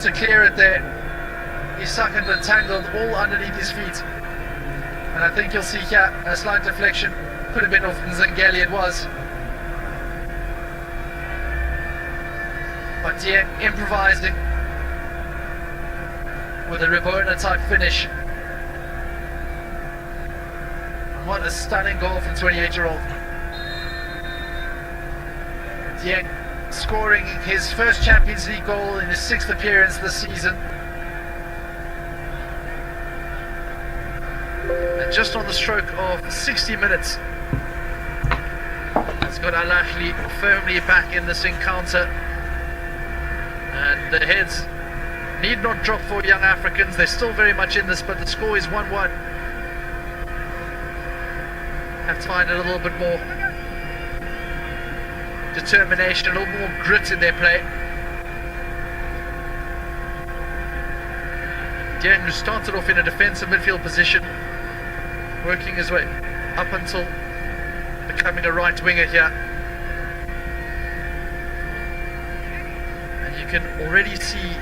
to clear it there. He's sucking and tangled all underneath his feet. And I think you'll see here a slight deflection. Could have been off Nzengeli, it was. But Dieng improvising with a Rabona type finish. And what a stunning goal from 28-year-old. Dieng scoring his first Champions League goal in his 6th appearance this season. And just on the stroke of 60 minutes has got Ahly firmly back in this encounter. And the heads need not drop for Young Africans. They're still very much in this, but the score is 1-1. Have to find a little bit more determination, a little more grit in their play. Dieng, who started off in a defensive midfield position, working his way up until becoming a right winger here. And you can already see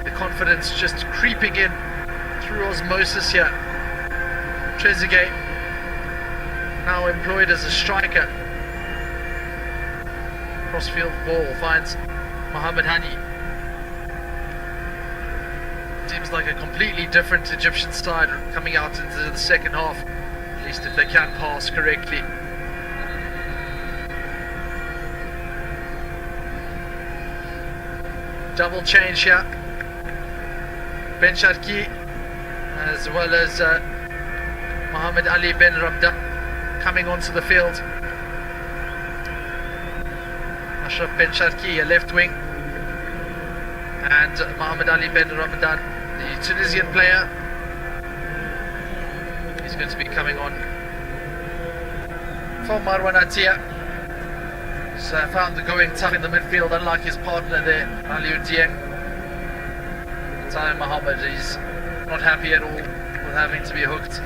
the confidence just creeping in through osmosis here. Trezeguet now employed as a striker. Crossfield ball finds Mohamed Hani. Seems like a completely different Egyptian side coming out into the second half, at least if they can pass correctly. Double change here. Ben Sharki as well as Mohamed Ali Ben Ramda coming onto the field. Ashraf Ben Sharki, a left wing, and Mohamed Ali Ben Ramadan, the Tunisian player, he's going to be coming on for Marwan Attia. He's found the going tough in the midfield, unlike his partner there, Aliou Dieng. Time Mohamed, he's not happy at all with having to be hooked.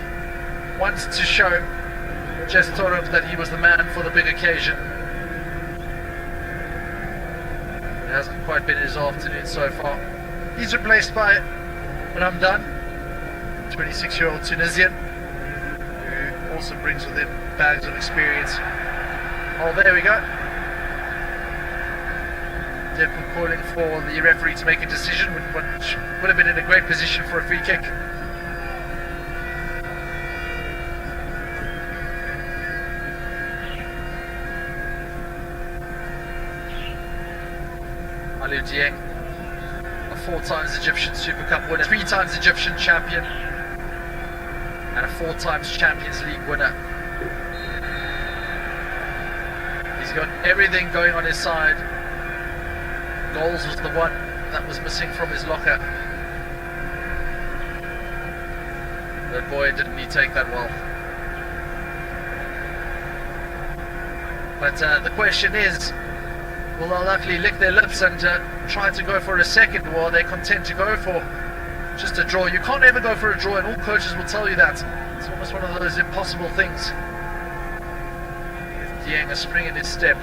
Wants to show Jess Torup that he was the man for the big occasion. It hasn't quite been his afternoon so far. He's replaced by Ramdan, 26-year-old Tunisian, who also brings with him bags of experience. Oh, there we go. Deadpool calling for the referee to make a decision, which would have been in a great position for a free kick. Aliou Dieng, a 4 times Egyptian Super Cup winner, 3 times Egyptian champion, and a 4 times Champions League winner. He's got everything going on his side. Goals was the one that was missing from his locker. But boy, didn't he take that well. But the question is, will Ahly lick their lips and try to go for a second, or are they content to go for just a draw? You can't ever go for a draw, and all coaches will tell you that. It's almost one of those impossible things. Dieng a spring in his step.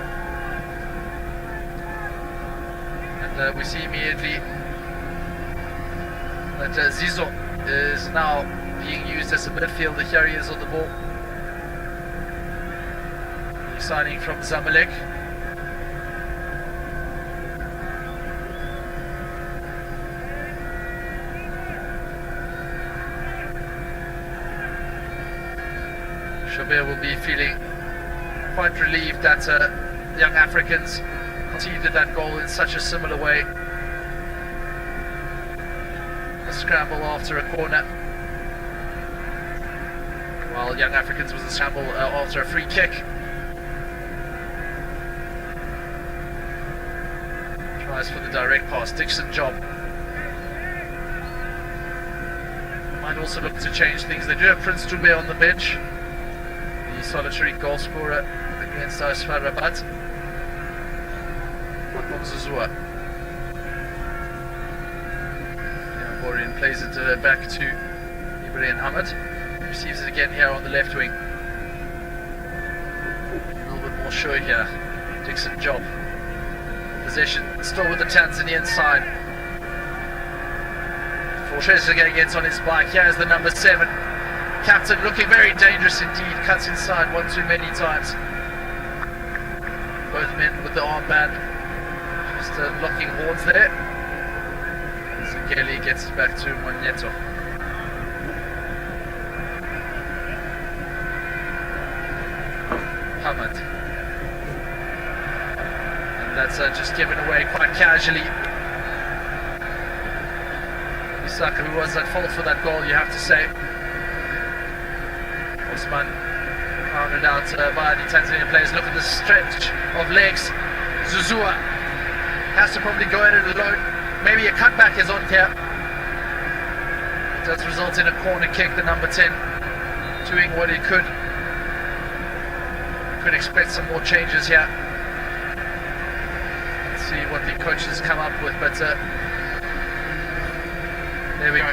And we see immediately that Zizou is now being used as a midfielder. Here he is on the ball. He's signing from Zamalek. Shabir will be feeling quite relieved that Young Africans conceded that goal in such a similar way. A scramble after a corner, while Young Africans was a scramble after a free kick. Tries for the direct pass, Dixon Job. Might also look to change things. They do have Prince Dube on the bench, the solitary goal scorer against Asfar Rabat. Zuzua. Borian plays it back to Ibrahim Ahmed. Receives it again here on the left wing. A little bit more sure here. Dixon Job. Possession still with the Tanzanian side. Trezeguet gets on his bike. Here's the number 7. Captain looking very dangerous indeed. Cuts inside one too many times. Both men with the armband. Just locking horns there. Zengeli gets it back to Moneto. Hamad. And that's just given away quite casually. Isaka, who was at fault for that goal, you have to say. Osman rounded out by the Tanzanian players. Look at the stretch of legs. Zuzua has to probably go at it alone. Maybe a cutback is on here. It does result in a corner kick. The number 10 doing what he could. Could expect some more changes here. Let's see what the coaches come up with, but there we go.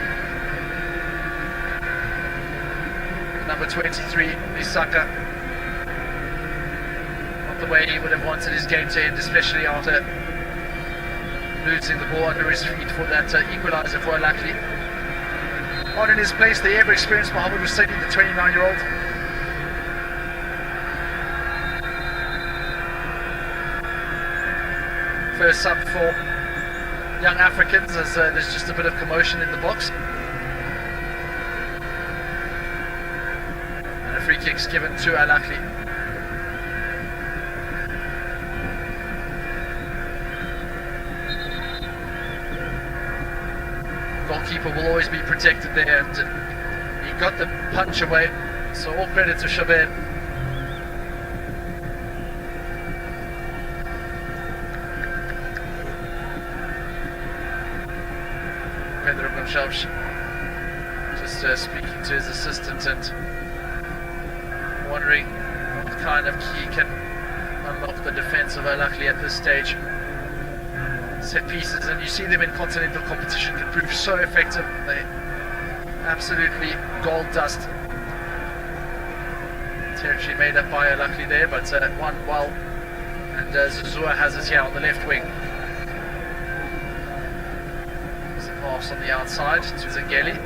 Number 23, Isaka. Not the way he would have wanted his game to end, especially after losing the ball under his feet for that equaliser for Ahly. On in his place, the ever-experienced Mohamed Husseini, the 29-year-old. First sub for Young Africans, as there's just a bit of commotion in the box. And a free kick's given to Ahly. Goalkeeper will always be protected there, and he got the punch away, so all credit to Shabir. Just speaking to his assistant and wondering what kind of key can unlock the defense of Ahly at this stage. Set pieces, and you see them in continental competition, can prove so effective. They absolutely gold dust. Territory made up by Ahly there, but one well, and Zuzua has it here on the left wing. Pass on the outside to Zengeli.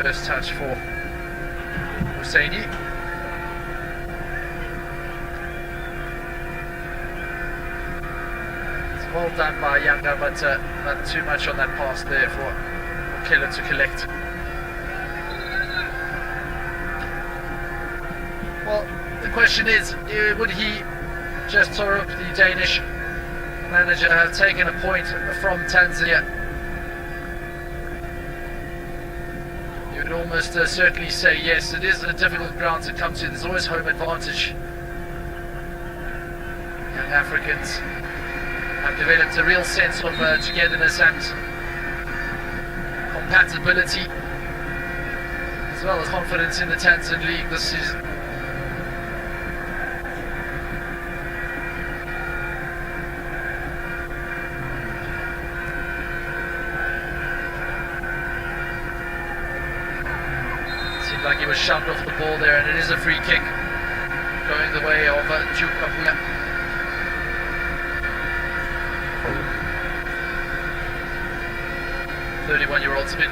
First touch for Husseini. It's well done by Yanga, but not too much on that pass there for Okello to collect. Well, the question is, would he just tore up the Danish manager have taken a point from Tanzania? You would almost certainly say yes. It is a difficult ground to come to. There's always home advantage. Young Africans have developed a real sense of togetherness and compatibility, as well as confidence in the Tanzanian league this season. Like he was shoved off the ball there, and it is a free kick going the way of Duke Abuya. The 31-year-old's been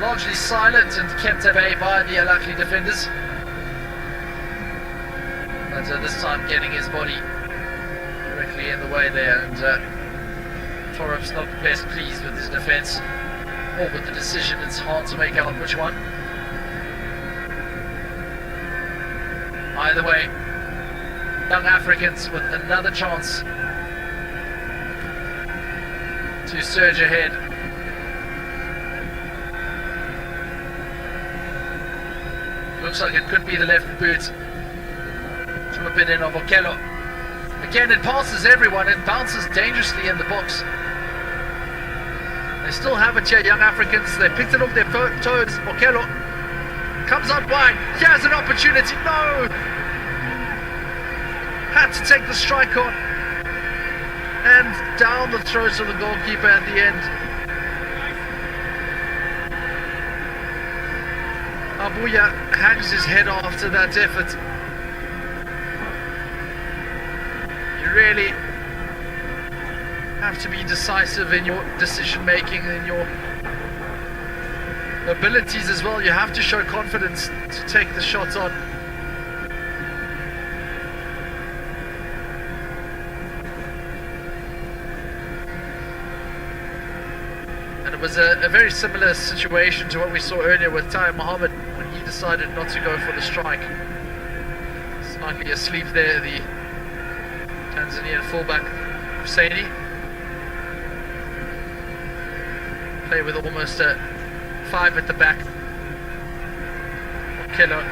largely silent and kept at bay by the Ahly defenders, but this time getting his body directly in the way there, and Torup's not best pleased with his defence or with the decision. It's hard to make out which one. Either way, Young Africans with another chance to surge ahead. Looks like it could be the left boot to whip it in of Okello. Again, it passes everyone, it bounces dangerously in the box. They still have it here, Young Africans. They picked it off their toes. Okello comes out wide. Here's an opportunity. No! Had to take the strike on. And down the throat of the goalkeeper at the end. Abuya hangs his head after that effort. You really have to be decisive in your decision making and your abilities as well. You have to show confidence to take the shot on. And it was a very similar situation to what we saw earlier with Tayyip Mohammed when he decided not to go for the strike. Slightly asleep there, the Tanzanian fullback Husseini. Play with almost a 5 at the back. Kelo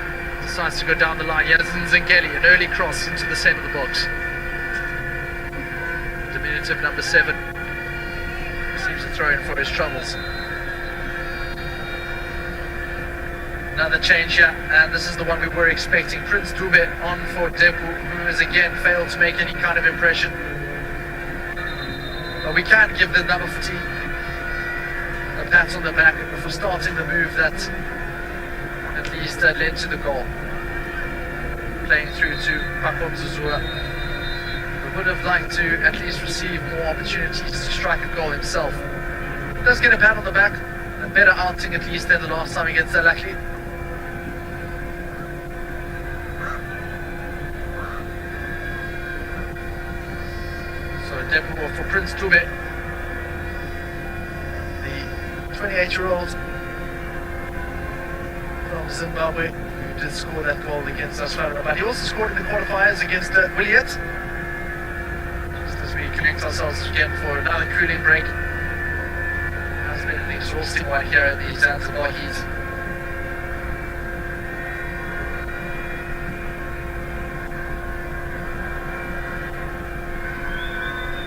decides to go down the line. Yazin Zengeli, an early cross into the centre of the box. Diminutive number 7 seems to throw in for his troubles. Another change here, and this is the one we were expecting. Prince Dube on for Depu, who has again failed to make any kind of impression. But we can give the number 14 a pat on the back for starting the move that at least led to the goal. Playing through to Pakon Zuzua, who would have liked to at least receive more opportunities to strike a goal himself. Does get a pat on the back, a better outing at least than the last time against Ahly. So Depu for Prince Dube, the 28-year-old from Zimbabwe, who did score that goal against Australia. But he also scored in the qualifiers against Williet. Just as we connect ourselves again for another cooling break. It has been an exhausting one here at the Zanzibar heat.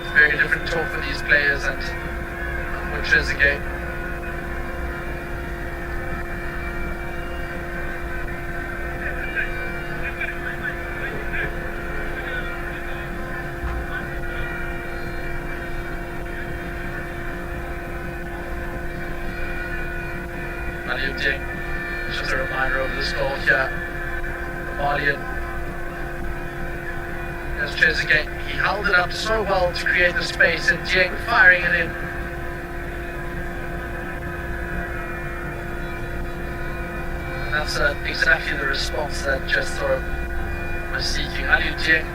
It's very different talk for these players, and which is a game. Just a reminder of this goal here. Malian. As Trezeguet, he held it up so well to create the space, and Dieng firing it in. And that's exactly the response that Jethro was seeking. Ahly Dieng.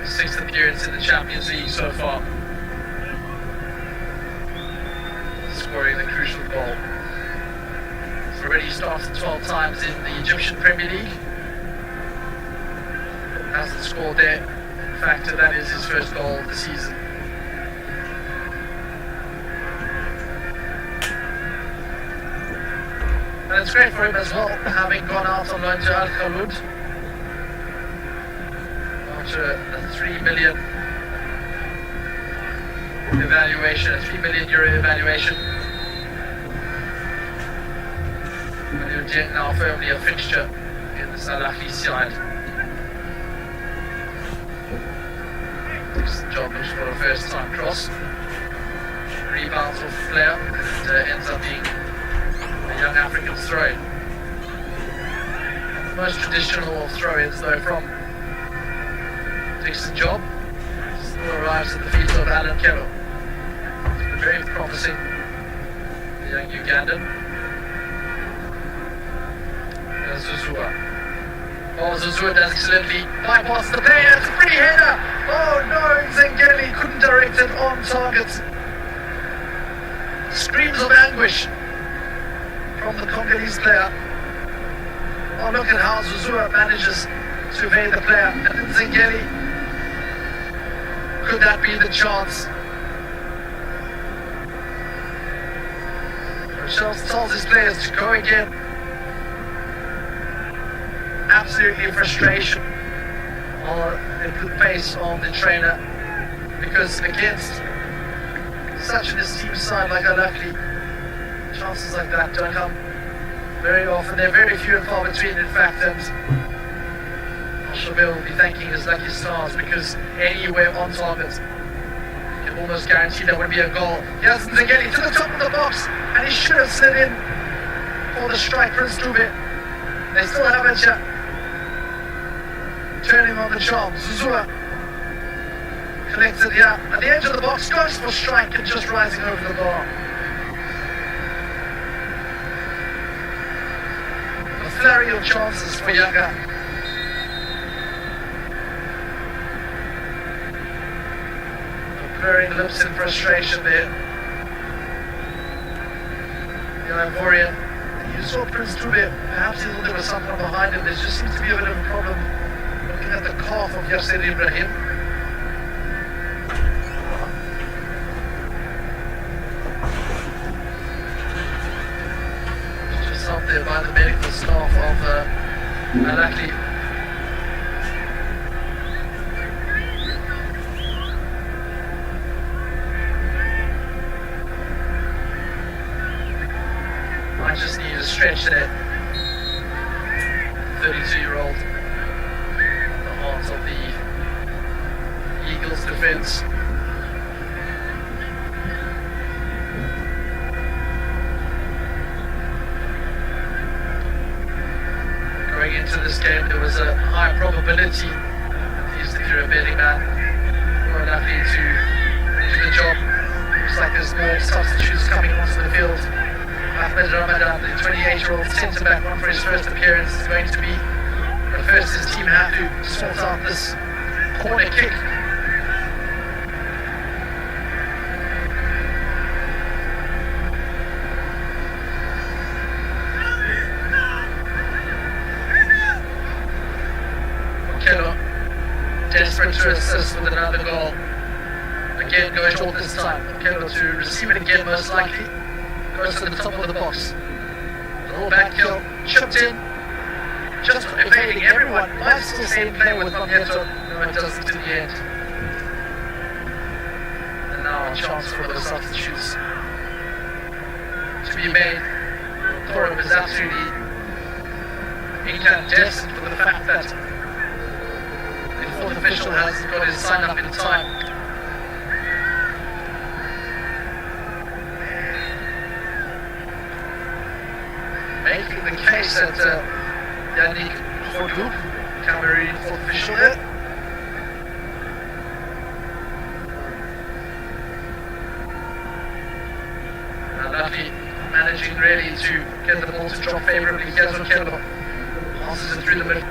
Sixth appearance in the Champions League so far, scoring the crucial goal. He's already started 12 times in the Egyptian Premier League. Hasn't scored there. In fact, that is his first goal of the season. And it's great for him as well, having gone out on loan to Al Khaloud. A 3 million evaluation, a €3 million evaluation. And now firmly a fixture in the Ahly side. Takes the job for a first time cross. Rebounds off the player, and ends up being a young African throw-in. The most traditional of throw-ins though from Takes the job, still arrives at the feet of Alan Kelo. Very promising, the young Ugandan. There's Zuzua. Oh, Zuzua does excellently bypass the player, it's a free header! Oh no, Zengeli couldn't direct it on target. Screams of anguish from the Congolese player. Oh, look at how Zuzua manages to evade the player, and then Zengeli. Could that be the chance? Rochelle tells his players to go again. Absolutely frustration. It put pace on the trainer, because against such an esteemed side like Ahly, chances like that don't come very often. They're very few and far between, in fact, and Shabir will be thanking his lucky stars, because anywhere on target can almost guarantee there would be a goal. Yazin Zengeli to the top of the box, and he should have slid in for the strike. Prince Dube. They still have it here. turning on the charm. Zuzua collects it here at the edge of the box, goes for strike and just rising over the bar. A flurry of chances for Yanga. Blurring lips in frustration there. Ivorian. You saw Prince Dube, perhaps there was something behind him. There just seems to be a bit of a problem looking at the calf of Yasser Ibrahim. It's just out there by the medical staff of Ahly. I just need a stretch there. 32-year-old. The heart of the Eagles defense. Going into this game, there was a high probability, at least if you're a betting man, for Ahly to do the job. Looks like there's more substitutes coming onto the field. Ahmed Ramadan, the 28-year-old centre-back, on for his first appearance, is going to be the first his team have to sort out this corner kick. Okello, desperate to assist with another goal. Again, going short this time. Okello to receive it again, most likely. Goes to the top of the box. The little back heel, chipped in, just evading everyone. Might still same play with Mamieto. No, it doesn't to the end. And now a chance for the substitutes to be made. Torum is absolutely incandescent for the fact that the fourth official hasn't got his sign up in time. Making the case that Yannick Fordoub, Cameroon fourth official there. Ahly managing really to get the ball to drop favourably. Here's Okello, passes it through the middle,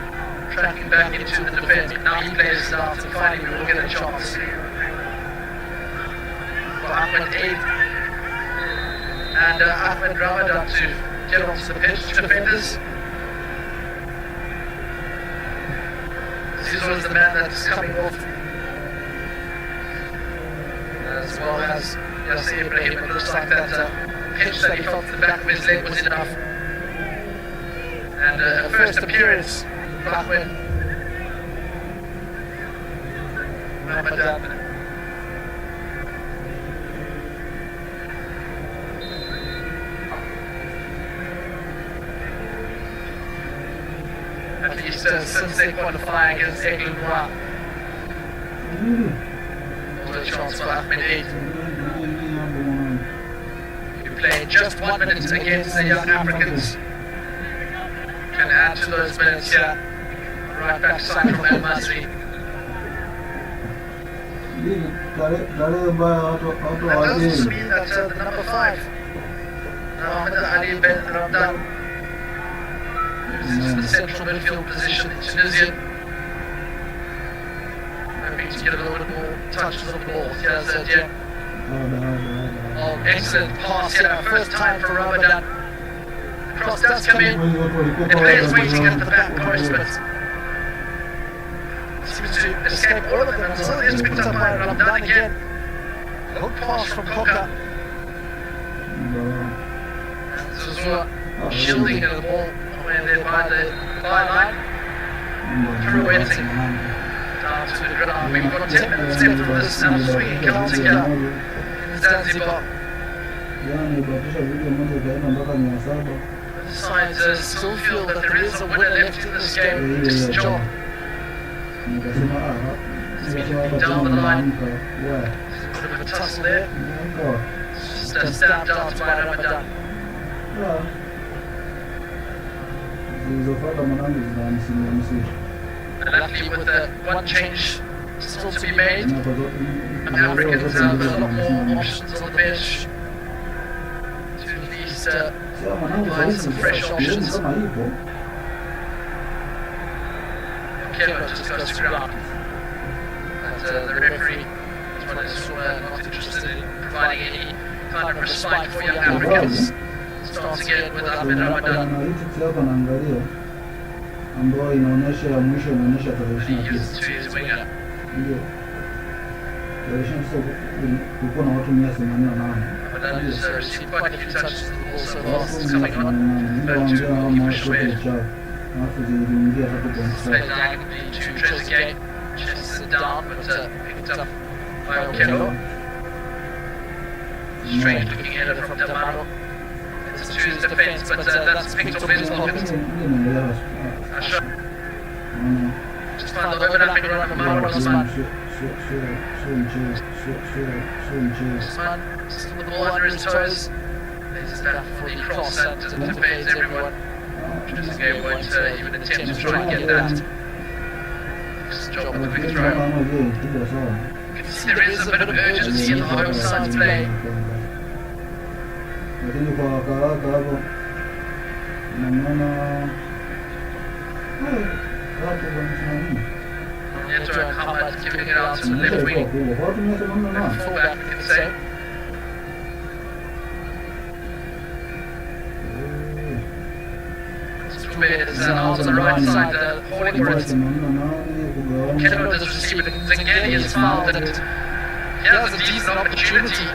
tracking back into the defence. Now he plays it out and finally we will get a chance for Ahmed Aid and Ahmed Ramadan to get onto the pitch, defenders. Zizou is the man that's coming off, as well as Yasser Ibrahim. It looks like that pitch that he felt at the back of his leg was enough. And a first appearance for Ahmed Ramadan. At least since they qualify against England, what a chance for Ahmed Aid, who played just 1 minute against the young Africans. Can add to those minutes here. Right back side from El Masri. That doesn't mean that the number 5, Ahmed Ali Ben Ramdan, this is the central midfield position in Tunisia. Hoping to get a little bit more touches on the ball. Here's Dieng. Oh, excellent pass here. First time for Ramadan. Cross does come in. The players waiting at the back post, but seems to escape all of them until it's picked up by Ramadan again. Good pass from Koka. And Zuzua shielding the ball when they're by the byline. Pirouetting down to the ground. We've got 10 minutes left for this swinging counter here in Zanzibar. Both sides still feel that there is a winner left in this game. Just John. Down the line. There's a bit of a tussle there. Just stabbed out by Ramadan. And Ahly with one change still to be made. And the Africans have a lot more options on the bench to at least provide some fresh options. Kevin just goes to ground. And the referee, as well as not interested in providing any kind of respite for young Africans, starts again with Ahmed Ramadan. Ambayo inaonyesha ya mwisho inaonyesha tarehe 29. Ndio. Tarehe 29 kulikuwa na watu 188. Alafu ziliingia hapo kwa mstari. Strange looking header from Damaro. It's to his defense, but that's picked up his pocket. Just find the overlapping run from Marwan Osman. Osman, still the ball under his toes. There's that for the cross and evades everyone. Trezeguet won't even attempt to try and get that. Nice job with the quick throw. You can see there is a bit of urgency in the home side's play. Lakini kwa haraka hapo naona hapo wanasema Neto Hamad giving it out to the left wing. Fullback, we can say. Is on the right side, holding for it. Keno does receive it. Zengeli is fouled, and he has a decent opportunity.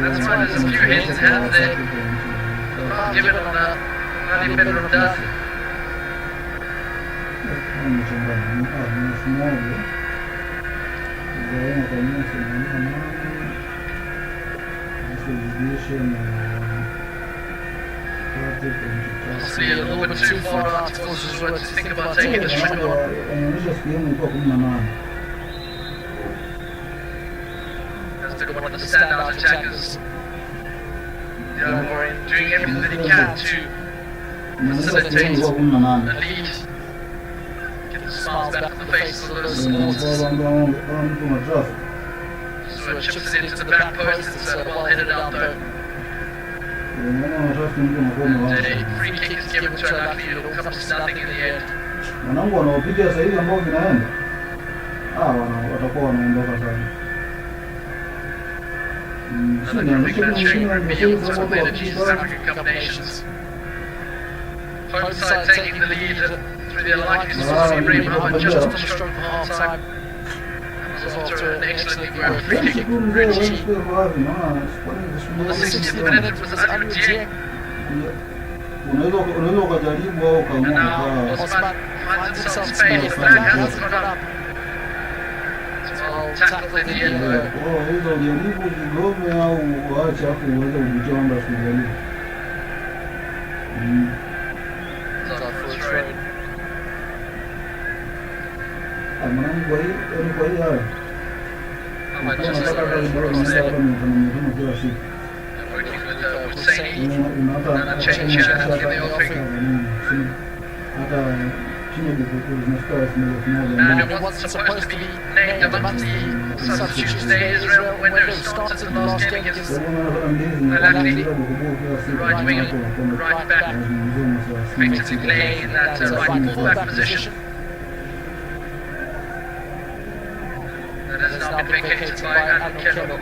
That's why there's a few hits hands there. Give it on Ali Bedrunda. Possibly a little bit too far out to think about taking the shot. That's been one of the standout attackers. Doing everything that he can to facilitate a lead. Get the smiles back on the faces of those supporters. So it chips it into the back post. It's well headed out though. And a free kick is given to Ahly. It'll come to nothing in the end. Wanangu wanaopiga sasa hivi ambao vinaenda. Watakuwa wanaondoka sana. Another big match reveals some of the energies of African Cup nations. Home side taking the lead through the unlikely source of Ibrahim Ahmed just on the stroke of half time. That was after an excellently worked free kick from Richie. On the 60th minute it was Ahly Dieng. Unaweza ukajaribu au And now Osman finds himself in space. The flag has gone up. Well tackled in the end though. Hizo jaribu zigome au waache hapo uweze kujitonda sivyo. It's up for a throw. Mwanangu kwa hii hayo. Ahmed just across there. Working with Husseini and a change in the offing. And it wasn't supposed to be named amongst the substitutes today. Israel window started in the last game against Ahly. Right wing and right back, effectively playing in that right fullback position. That has now been vacated by Ahmed Keno.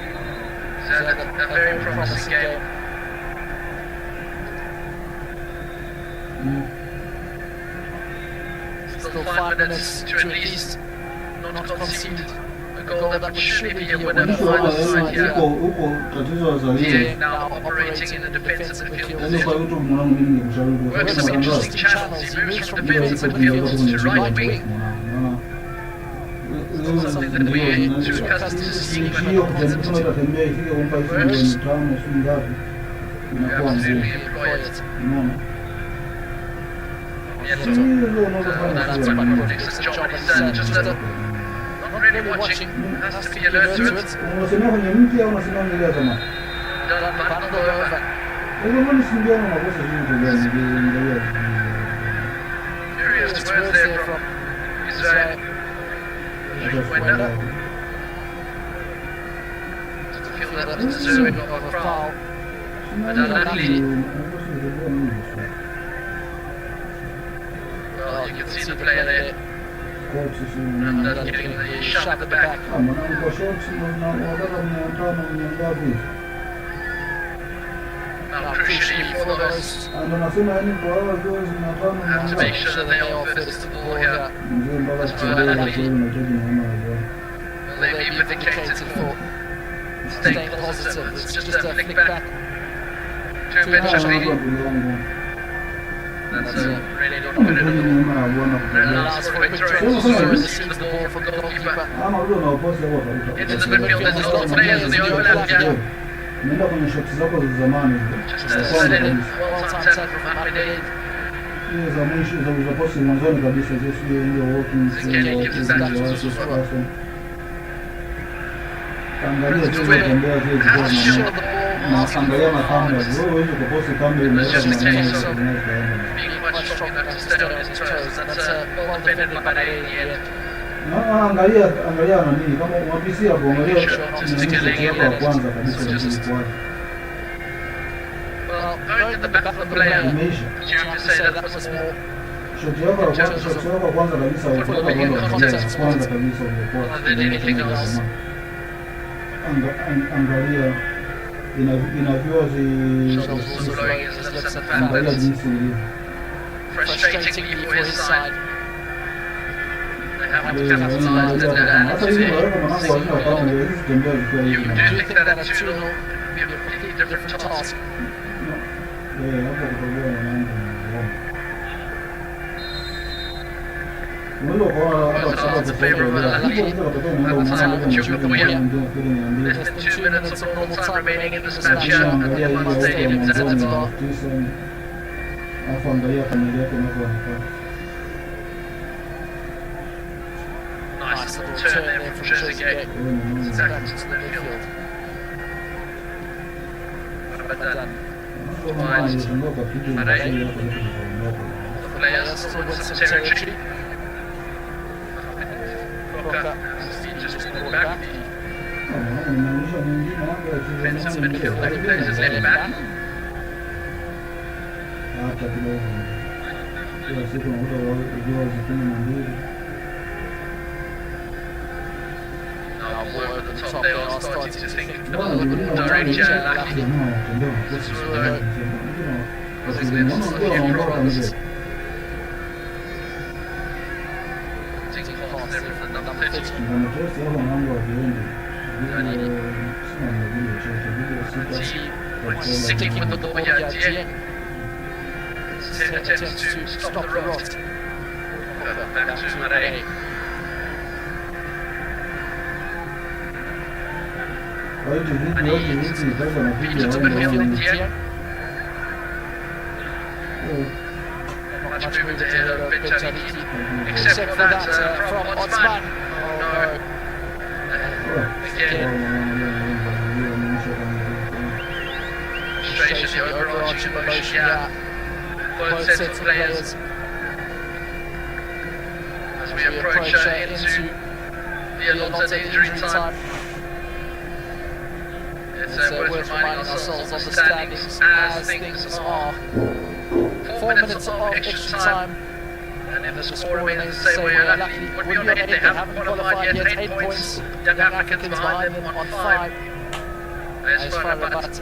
So a very promising game. Still 5 minutes to at least not concede a goal that would surely be a winner for either side here. Dieng now operating in the defensive midfield position. Works some interesting channels. He moves from defensive midfield to right wing. Something that we're too accustomed to seeing when the works. We absolutely employ it. That's quite an excellent job, and he's just not really watching, has to be alert to it. Done bundle over. Curious words there from his Israel. Winner. Just feel that it's deserving of a foul. But Ahly, well, you can see the player there. Getting the shot at the back. Now, crucially for those, have to make sure that they all fit the ball here. As for Ahly, they may be vindicated for staying positive. It's just a flick back to eventually. That's really not good at all. Allows for a quick throw to receive the ball from the goalkeeper. Into the midfield, there's a lot of players in the overlap here. Just a solid, well-timed tackle from Ahly. Naangalia makamera, wewe huwezi kuposti kamera inaweza kumaneno being quite strong enough to stay on his toes. That's well defended by Ahly in the end. Angalia nani kama wapisi hapo, angalia kwa kwanza kabisa ndio kwa. Well, going at the back of the player, you have to say that was more. Shot yako kwanza kabisa kwanza kabisa ulikuwa than anything else. Angalia inavyoa angalia jinsi ilivyo frustratingly for his side. They haven't capitalized on that. You do think that at 2-0 would be a completely different task. It's a favour of Ahly. Less than 2 minutes of normal time remaining in this match here at the Yanga Stadium in Zanzibar. Nice little turn there from Trezeguet. Tackles into the midfield. Ramadan provides Mane. The players still with some territory. Just pulled back. Defensive midfielder who plays his left back. Now over the top they are starting to think a little bit more direct here. With his lips, a few problems. Sticking with the ball here, Dieng attempts to stop the rot. Back to Mane. Beat to midfield, Dieng. Not much movement ahead of Benjaliki, except for that from Osman. Oh no. Again. Frustration, the overarching emotion here. Both sets of players. As we approach into the allotted injury time. It's worth reminding ourselves of the standings as things are. 4 minutes of extra time. And if the score remains the same way, Ahly would be on 8. They haven't qualified yet, 8 points. Young Africans behind them on 5. As Rabat,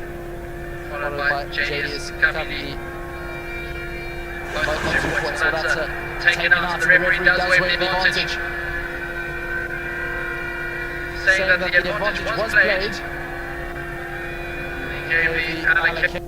followed by JS Ahly. Both 2 points, so that's taken out. The referee does wave the advantage. Saying that the advantage was played. He gave the allocation.